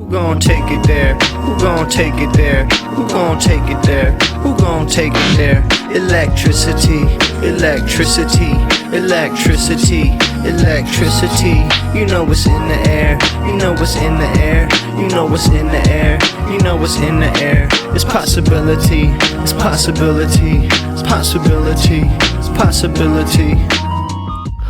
Who gon' take it there? Who gon' take it there? Who gon' take it there? Who gon' take it there? Electricity, electricity, electricity, electricity. You know what's in the air. You know what's in the air. You know what's in the air. You know what's in the air. It's possibility. It's possibility. It's possibility. It's possibility.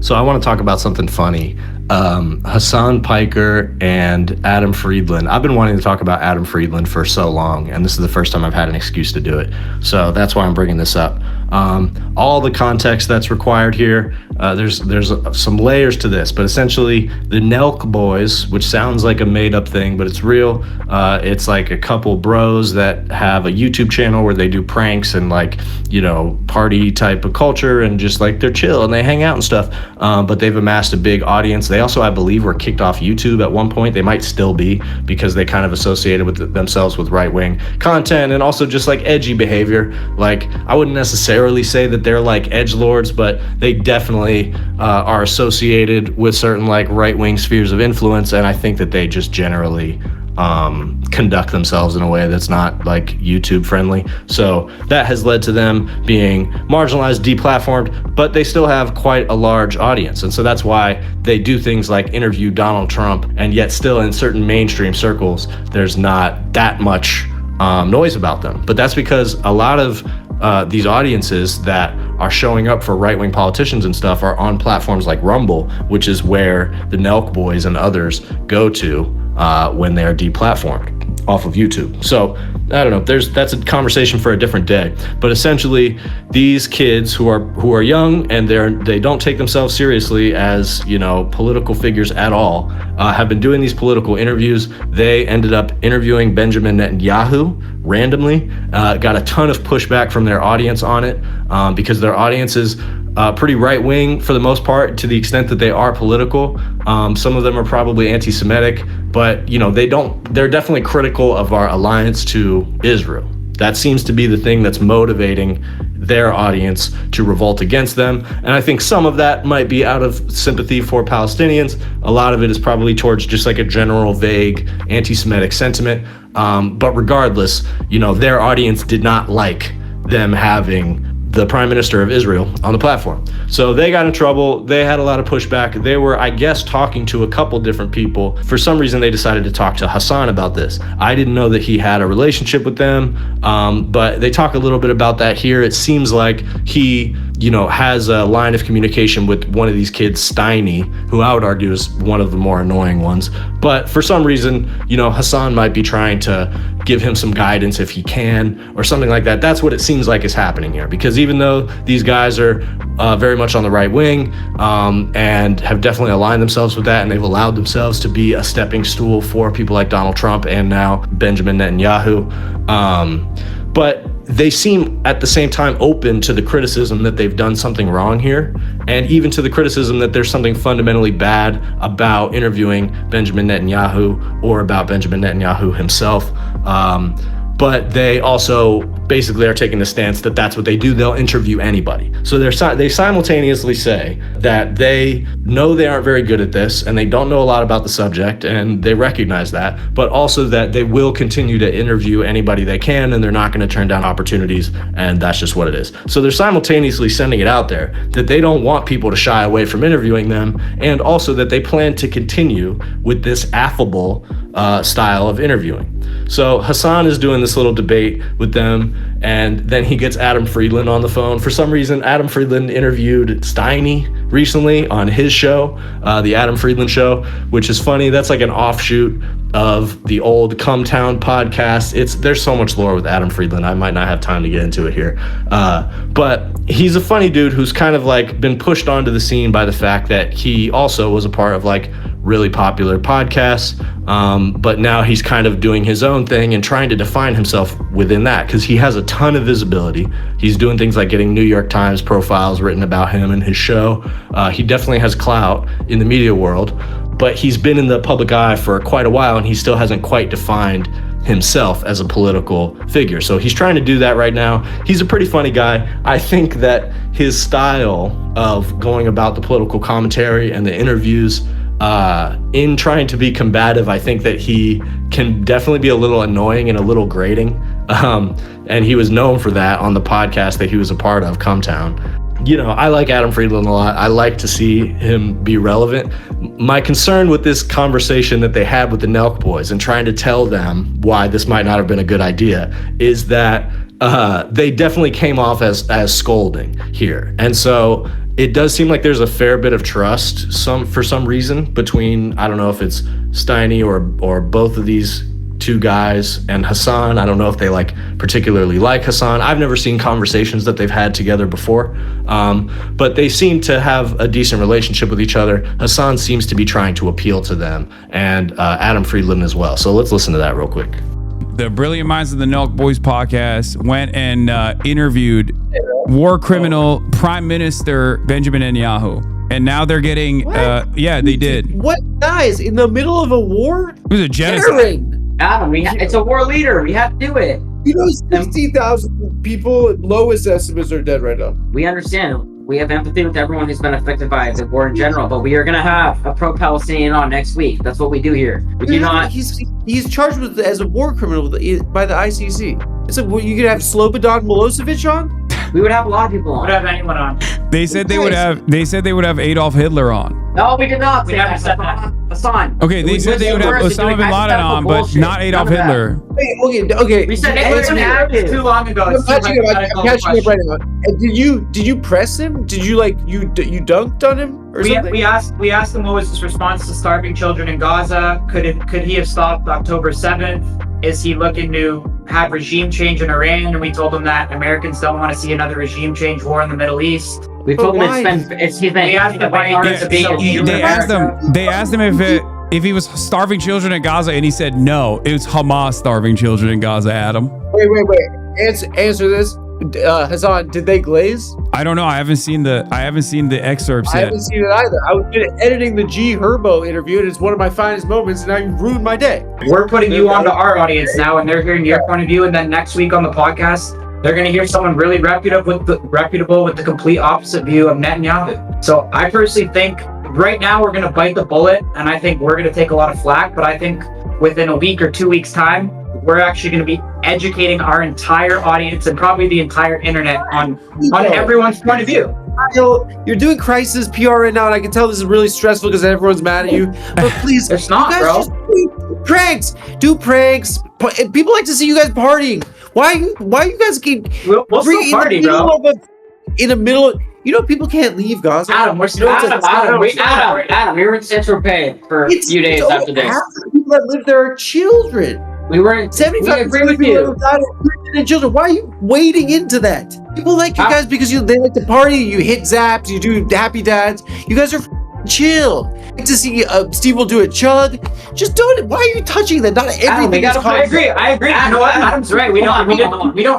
So I want to talk about something funny. Hasan Piker and Adam Friedland. I've been wanting to talk about Adam Friedland for so long, and this is the first time I've had an excuse to do it. So that's why I'm bringing this up. All the context that's required here, there's some layers to this, but essentially the Nelk Boys, which sounds like a made-up thing, but it's real. It's like a couple bros that have a YouTube channel where they do pranks and like, you know, party type of culture, and just like they're chill and they hang out and stuff. But they've amassed a big audience. They also, I believe, were kicked off YouTube at one point. They might still be, because they kind of associated with themselves with right-wing content and also just like edgy behavior. Like, I wouldn't necessarily say that they're like edgelords, but they definitely are associated with certain like right-wing spheres of influence, and I think that they just generally conduct themselves in a way that's not like YouTube friendly. So that has led to them being marginalized, deplatformed, but they still have quite a large audience. And so that's why they do things like interview Donald Trump, and yet still in certain mainstream circles, there's not that much noise about them. But that's because a lot of these audiences that are showing up for right-wing politicians and stuff are on platforms like Rumble, which is where the Nelk Boys and others go to when they're deplatformed off of YouTube. So I don't know, that's a conversation for a different day. But essentially, these kids who are young and they don't take themselves seriously as, you know, political figures at all, have been doing these political interviews. They ended up interviewing Benjamin Netanyahu randomly, got a ton of pushback from their audience on it, because their audience is pretty right-wing for the most part, to the extent that they are political. Some of them are probably anti-Semitic, but you know, they're definitely critical of our alliance to Israel. That seems to be the thing that's motivating their audience to revolt against them. And I think some of that might be out of sympathy for Palestinians. A lot of it is probably towards just like a general vague anti-Semitic sentiment. But regardless, you know, their audience did not like them having the Prime Minister of Israel on the platform. So they got in trouble. They had a lot of pushback. They were, I guess, talking to a couple different people. For some reason, they decided to talk to Hasan about this. I didn't know that he had a relationship with them, but they talk a little bit about that here. It seems like he, you know, has a line of communication with one of these kids, Steiny, who I would argue is one of the more annoying ones. But for some reason, you know, Hasan might be trying to give him some guidance if he can, or something like that. That's what it seems like is happening here, because even though these guys are very much on the right wing, and have definitely aligned themselves with that, and they've allowed themselves to be a stepping stool for people like Donald Trump and now Benjamin Netanyahu, but they seem at the same time open to the criticism that they've done something wrong here, and even to the criticism that there's something fundamentally bad about interviewing Benjamin Netanyahu or about Benjamin Netanyahu himself. But they also basically are taking the stance that that's what they do. They'll interview anybody. So they simultaneously say that they know they aren't very good at this and they don't know a lot about the subject, and they recognize that, but also that they will continue to interview anybody they can, and they're not going to turn down opportunities, and that's just what it is. So they're simultaneously sending it out there that they don't want people to shy away from interviewing them, and also that they plan to continue with this affable style of interviewing. So Hasan is doing this little debate with them, and then he gets Adam Friedland on the phone. For some reason, Adam Friedland interviewed Steiny recently on his show, the Adam Friedland Show, which is funny. That's like an offshoot of the old Come Town podcast. There's so much lore with Adam Friedland. I might not have time to get into it here. But he's a funny dude who's kind of like been pushed onto the scene by the fact that he also was a part of like really popular podcasts. But now he's kind of doing his own thing and trying to define himself within that, because he has a ton of visibility. He's doing things like getting New York Times profiles written about him and his show. He definitely has clout in the media world, but he's been in the public eye for quite a while, and he still hasn't quite defined himself as a political figure. So he's trying to do that right now. He's a pretty funny guy. I think that his style of going about the political commentary and the interviews in trying to be combative, I think that he can definitely be a little annoying and a little grating. And he was known for that on the podcast that he was a part of, Come Town. You know, I like Adam Friedland a lot. I like to see him be relevant. My concern with this conversation that they had with the Nelk Boys and trying to tell them why this might not have been a good idea is that they definitely came off as scolding here. And so it does seem like there's a fair bit of trust for some reason between, I don't know if it's Steiny or both of these two guys and Hasan. I don't know if they particularly like Hasan. I've never seen conversations that they've had together before, but they seem to have a decent relationship with each other. Hasan seems to be trying to appeal to them, and Adam Friedland as well. So let's listen to that real quick. The brilliant minds of the Nelk Boys podcast went and interviewed war criminal Prime Minister Benjamin Netanyahu. And now they're getting, they did. What, guys, in the middle of a war? It was a genocide. Adam, it's a war leader. We have to do it. You know, 60,000 people, lowest estimates, are dead right now. We understand. We have empathy with everyone who's been affected by the war in general, but we are going to have a pro-Palestinian on next week. That's what we do here. We do not. He's charged with as a war criminal by the ICC. It's you could have Slobodan Milosevic on. We would have a lot of people on. We would have anyone on. They said they would have. They said they would have Adolf Hitler on. No, we did not. We never said that. Hasan. Okay, they said they would have Osama bin Laden on, but not Adolf Hitler. Okay. We said it was too long ago. I'm catching up right now. And did you press him? Did you you dunked on him or something? We asked him what was his response to starving children in Gaza. Could he have stopped October 7th? Is he looking to have regime change in Iran? And we told him that Americans don't want to see another regime change war in the Middle East. We told him They asked him if he was starving children in Gaza, and he said no. It was Hamas starving children in Gaza. Adam. Wait. Answer this. Hasan, did they glaze? I don't know. I haven't seen the excerpts yet. I haven't seen it either. I was editing the G Herbo interview, and it's one of my finest moments, and now you ruined my day. We're putting you onto our audience now, and they're hearing your point of view, and then next week on the podcast, they're going to hear someone really reputable with the complete opposite view of Netanyahu. So I personally think right now we're going to bite the bullet, and I think we're going to take a lot of flack, but I think within a week or 2 weeks' time, we're actually going to be educating our entire audience and probably the entire internet on everyone's point of view. You're doing crisis PR right now, and I can tell this is really stressful because everyone's mad at you. But please, it's not, you guys bro. Just do pranks. People like to see you guys partying. Why you guys keep? We'll still party, bro. In the middle, people can't leave Gaza. Adam, we were in Central Bay for a few days after this. Half the people that live there are children. We were in 75% agree with you. And children. Why are you wading into that? People like you guys because they like to party. You hit zaps. You do happy dads. You guys are chill. I like to see Steve will do a chug. Just do it. Why are you touching that? Not everything. I agree. You know what? Adam's right. We don't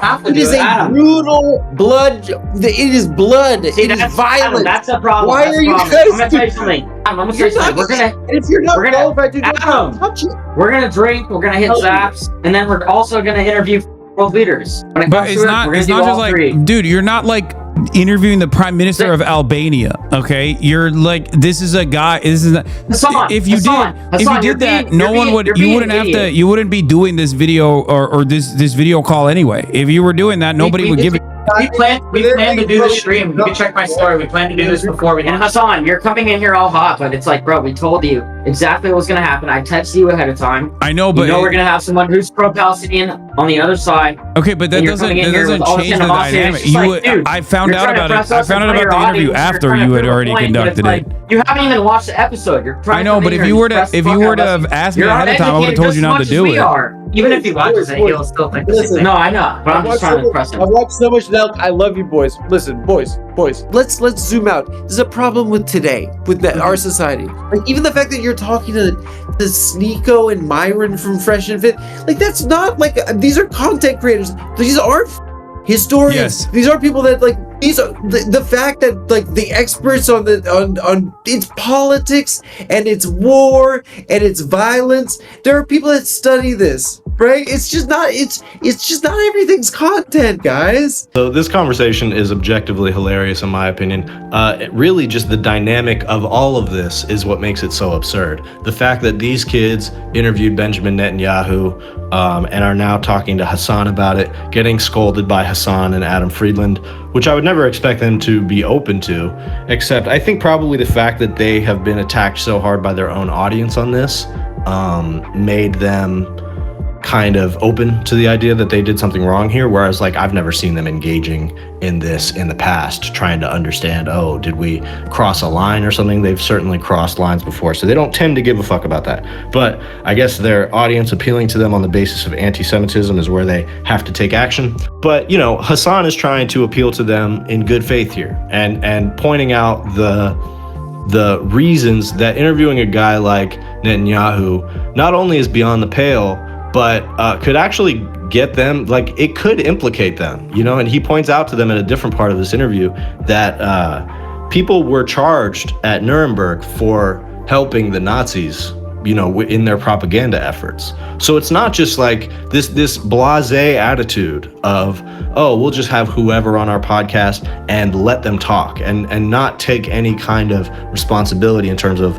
have to. It is a brutal blood. It is blood. It is violent. That's a problem. Why are you guys? I'm gonna tell you something. If you're not qualified to do it, touch it. We're gonna drink. We're gonna hit zaps, and then we're also gonna interview world leaders. But it's not just like, dude, you're not like interviewing the Prime Minister of Albania. Okay, you're like, this is a guy. This is if you did that, you wouldn't be doing this video or this video call anyway. If you were doing that, nobody would give it. We plan to do the stream. You can check my story. We plan to do this before we. And Hasan, you're coming in here all hot, but it's like, bro, we told you exactly what was gonna happen. I texted you ahead of time. I know, but we're gonna have someone who's pro-Palestinian on the other side. Okay, but that doesn't change the dynamic. I found out about it. I found out about the interview after you had already conducted it. You haven't even watched the episode. I know, but if you were to have asked me ahead of time, I would have told you not to do it. Even if he watches it, he'll still think the same thing. No, I know, but I'm just trying to impress him. I've watched so much Nelk. I love you, boys. Listen, boys. Let's zoom out. There's a problem with today, with our society. Like, even the fact that you're talking to Sneeko and Myron from Fresh and Fit, like, that's not like, these are content creators. These aren't historians. Yes. These are people that these are the fact that the experts on its politics and its war and its violence. There are people that study this. right? It's just not everything's content, guys. So this conversation is objectively hilarious in my opinion. Really just the dynamic of all of this is what makes it so absurd. The fact that these kids interviewed Benjamin Netanyahu and are now talking to Hasan about it, getting scolded by Hasan and Adam Friedland, which I would never expect them to be open to, except I think probably the fact that they have been attacked so hard by their own audience on this made them kind of open to the idea that they did something wrong here, whereas like I've never seen them engaging in this in the past, trying to understand, oh, did we cross a line or something? They've certainly crossed lines before, so they don't tend to give a fuck about that. But I guess their audience appealing to them on the basis of anti-Semitism is where they have to take action. But, you know, Hasan is trying to appeal to them in good faith here and pointing out the reasons that interviewing a guy like Netanyahu not only is beyond the pale, but could actually get them, like it could implicate them, you know. And he points out to them in a different part of this interview that people were charged at Nuremberg for helping the Nazis, you know, in their propaganda efforts. So it's not just like this blasé attitude of, oh, we'll just have whoever on our podcast and let them talk and not take any kind of responsibility in terms of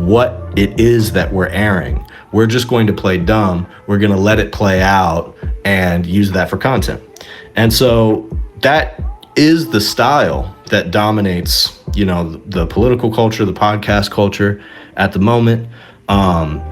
what it is that we're airing. We're just going to play dumb. We're going to let it play out and use that for content. And so that is the style that dominates, you know, the political culture, the podcast culture at the moment.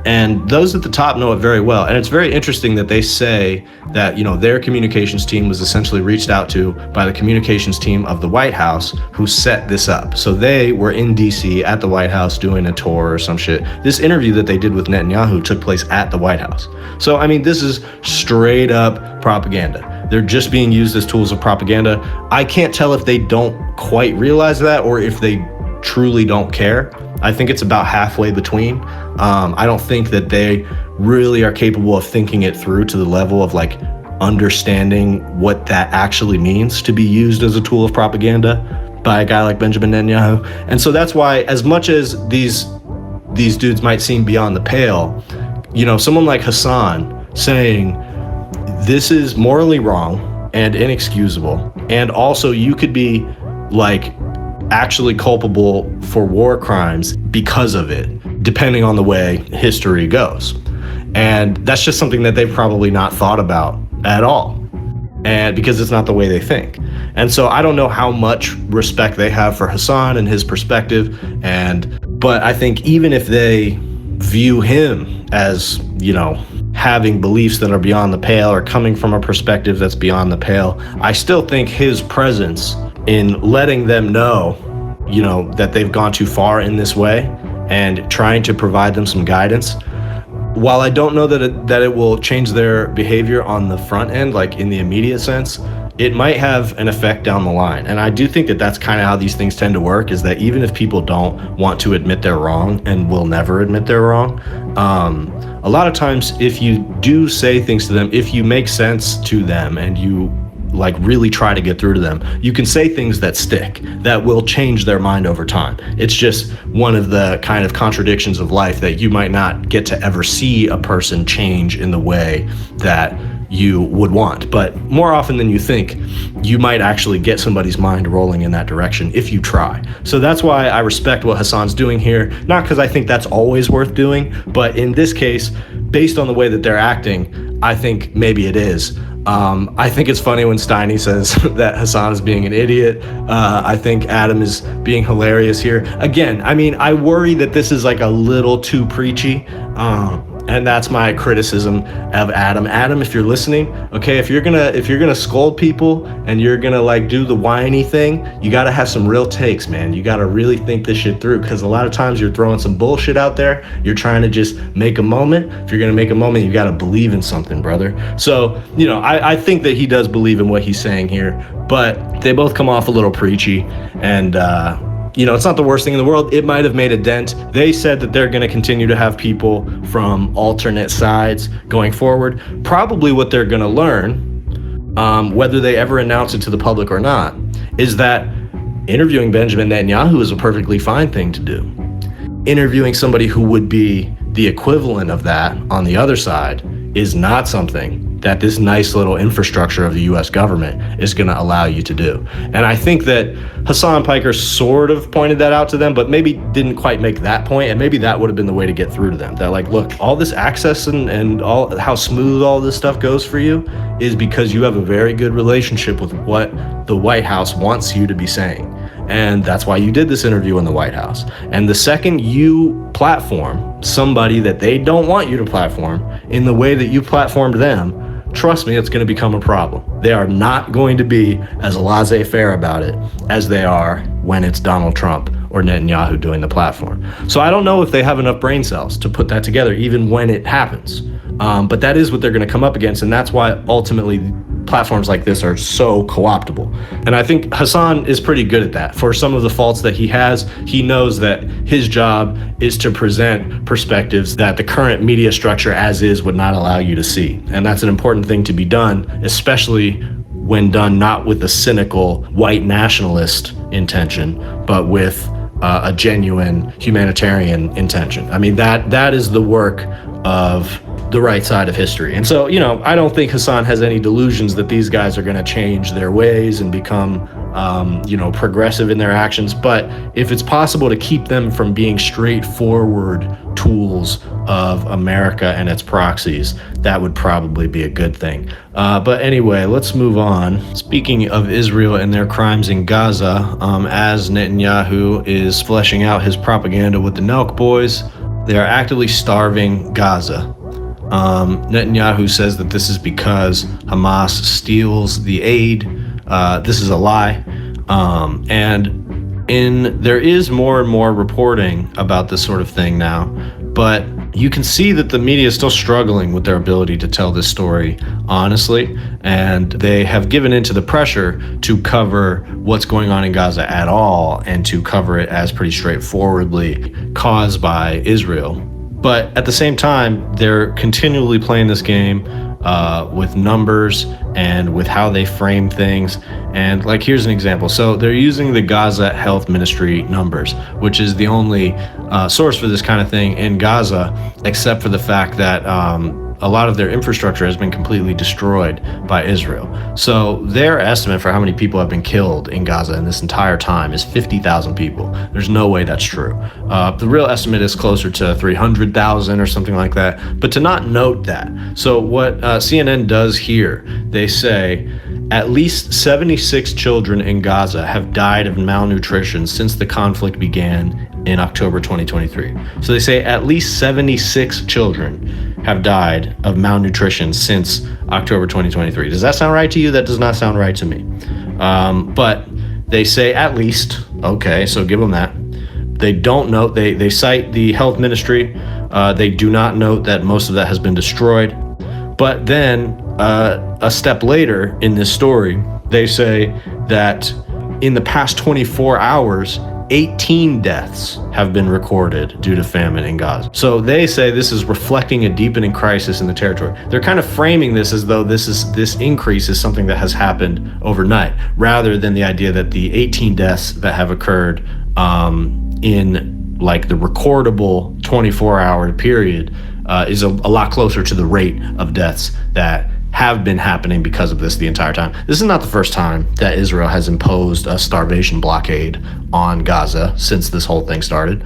And those at the top know it very well. And it's very interesting that they say that, you know, their communications team was essentially reached out to by the communications team of the White House who set this up. So they were in DC at the White House doing a tour or some shit. This interview that they did with Netanyahu took place at the White House. So, I mean, this is straight up propaganda. They're just being used as tools of propaganda. I can't tell if they don't quite realize that or if they truly don't care. I think it's about halfway between. I don't think that they really are capable of thinking it through to the level of like understanding what that actually means to be used as a tool of propaganda by a guy like Benjamin Netanyahu. And so that's why, as much as these dudes might seem beyond the pale, you know, someone like Hasan saying this is morally wrong and inexcusable, and also you could be like actually culpable for war crimes because of it, depending on the way history goes. And that's just something that they've probably not thought about at all, and because it's not the way they think. And so I don't know how much respect they have for Hasan and his perspective, but I think even if they view him as, you know, having beliefs that are beyond the pale or coming from a perspective that's beyond the pale, I still think his presence in letting them know, you know, that they've gone too far in this way and trying to provide them some guidance, while I don't know that it will change their behavior on the front end, like in the immediate sense, it might have an effect down the line. And I do think that that's kind of how these things tend to work, is that even if people don't want to admit they're wrong and will never admit they're wrong, a lot of times if you do say things to them, if you make sense to them and you like really try to get through to them, you can say things that stick, that will change their mind over time. It's just one of the kind of contradictions of life that you might not get to ever see a person change in the way that you would want. But more often than you think, you might actually get somebody's mind rolling in that direction if you try. So that's why I respect what Hasan's doing here, not because I think that's always worth doing, but in this case, based on the way that they're acting, I think maybe it is. I think it's funny when Steiny says that Hasan is being an idiot. I think Adam is being hilarious here. Again, I mean, I worry that this is like a little too preachy. And that's my criticism of Adam. Adam, if you're listening, okay, if you're gonna scold people and you're gonna like do the whiny thing, you gotta have some real takes, man. You gotta really think this shit through, because a lot of times you're throwing some bullshit out there. You're trying to just make a moment. If you're gonna make a moment, you gotta believe in something, brother. So, you know, I think that he does believe in what he's saying here, but they both come off a little preachy, and you know, it's not the worst thing in the world. It might have made a dent. They said that they're going to continue to have people from alternate sides going forward. Probably what they're going to learn, whether they ever announce it to the public or not, is that interviewing Benjamin Netanyahu is a perfectly fine thing to do. Interviewing somebody who would be the equivalent of that on the other side is not something that this nice little infrastructure of the US government is going to allow you to do. And I think that Hasan Piker sort of pointed that out to them, but maybe didn't quite make that point, and maybe that would have been the way to get through to them. They're like, look, all this access and all how smooth all this stuff goes for you is because you have a very good relationship with what the White House wants you to be saying. And that's why you did this interview in the White House. And the second you platform somebody that they don't want you to platform in the way that you platformed them, trust me, it's going to become a problem. They are not going to be as laissez-faire about it as they are when it's Donald Trump or Netanyahu doing the platform. So I don't know if they have enough brain cells to put that together, even when it happens. But that is what they're going to come up against, and that's why ultimately platforms like this are so co-optable. And I think Hasan is pretty good at that. For some of the faults that he has, he knows that his job is to present perspectives that the current media structure as is would not allow you to see. And that's an important thing to be done, especially when done not with a cynical white nationalist intention, but with a genuine humanitarian intention. I mean, that is the work of the right side of history. And so, I don't think Hasan has any delusions that these guys are going to change their ways and become, progressive in their actions. But if it's possible to keep them from being straightforward tools of America and its proxies, that would probably be a good thing. But anyway, let's move on. Speaking of Israel and their crimes in Gaza, as Netanyahu is fleshing out his propaganda with the Nelk Boys, they are actively starving Gaza. Netanyahu says that this is because Hamas steals the aid. This is a lie. And there is more and more reporting about this sort of thing now, but you can see that the media is still struggling with their ability to tell this story honestly, and they have given into the pressure to cover what's going on in Gaza at all and to cover it as pretty straightforwardly caused by Israel. But at the same time, they're continually playing this game with numbers and with how they frame things. And here's an example. So they're using the Gaza Health Ministry numbers, which is the only source for this kind of thing in Gaza, except for the fact that a lot of their infrastructure has been completely destroyed by Israel. So their estimate for how many people have been killed in Gaza in this entire time is 50,000 people. There's no way that's true. The real estimate is closer to 300,000 or something like that. But to not note that, so what CNN does here, they say at least 76 children in Gaza have died of malnutrition since the conflict began in October 2023. So they say at least 76 children have died of malnutrition since October 2023. Does that sound right to you? That does not sound right to me. But they say at least, okay, so give them that. They don't note, they cite the health ministry. They do not note that most of that has been destroyed. But then a step later in this story, they say that in the past 24 hours, 18 deaths have been recorded due to famine in Gaza. So they say this is reflecting a deepening crisis in the territory. They're kind of framing this as though this increase is something that has happened overnight, rather than the idea that the 18 deaths that have occurred in the recordable 24-hour period is a lot closer to the rate of deaths that have been happening because of this the entire time. This is not the first time that Israel has imposed a starvation blockade on Gaza since this whole thing started.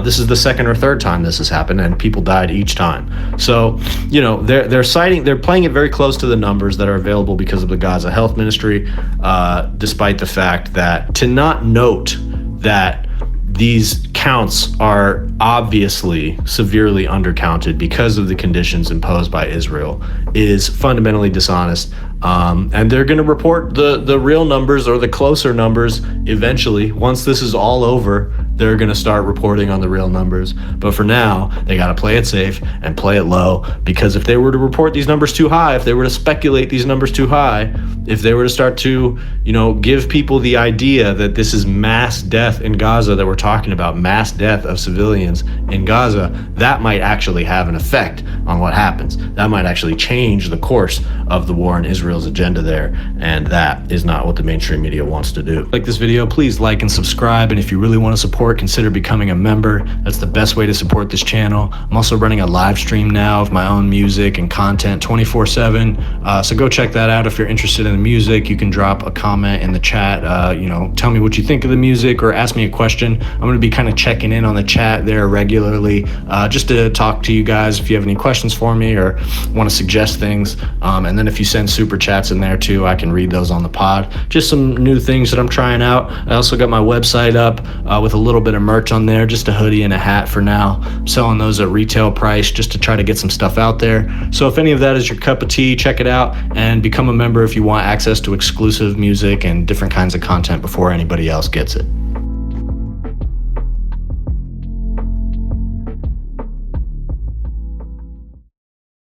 This is the second or third time this has happened, and people died each time. So, they're playing it very close to the numbers that are available because of the Gaza Health Ministry, despite the fact that to not note that these counts are obviously severely undercounted because of the conditions imposed by Israel is fundamentally dishonest. And they're going to report the real numbers or the closer numbers eventually. Once this is all over, they're going to start reporting on the real numbers. But for now, they got to play it safe and play it low, because if they were to report these numbers too high, if they were to speculate these numbers too high, if they were to start to, give people the idea that this is mass death in Gaza that we're talking about, mass death of civilians in Gaza, that might actually have an effect on what happens. That might actually change the course of the war in Israel's agenda there, and that is not what the mainstream media wants to do. Like this video, please like and subscribe, and if you really want to support support, consider becoming a member. That's the best way to support this channel. I'm also running a live stream now of my own music and content 24/7. So go check that out if you're interested in the music. You can drop a comment in the chat, tell me what you think of the music or ask me a question. I'm going to be kind of checking in on the chat there regularly, just to talk to you guys if you have any questions for me or want to suggest things. And then if you send super chats in there too, I can read those on the pod. Just some new things that I'm trying out. I also got my website up with a little bit of merch on there, just a hoodie and a hat for now. I'm selling those at retail price just to try to get some stuff out there. So if any of that is your cup of tea, check it out and become a member if you want access to exclusive music and different kinds of content before anybody else gets it.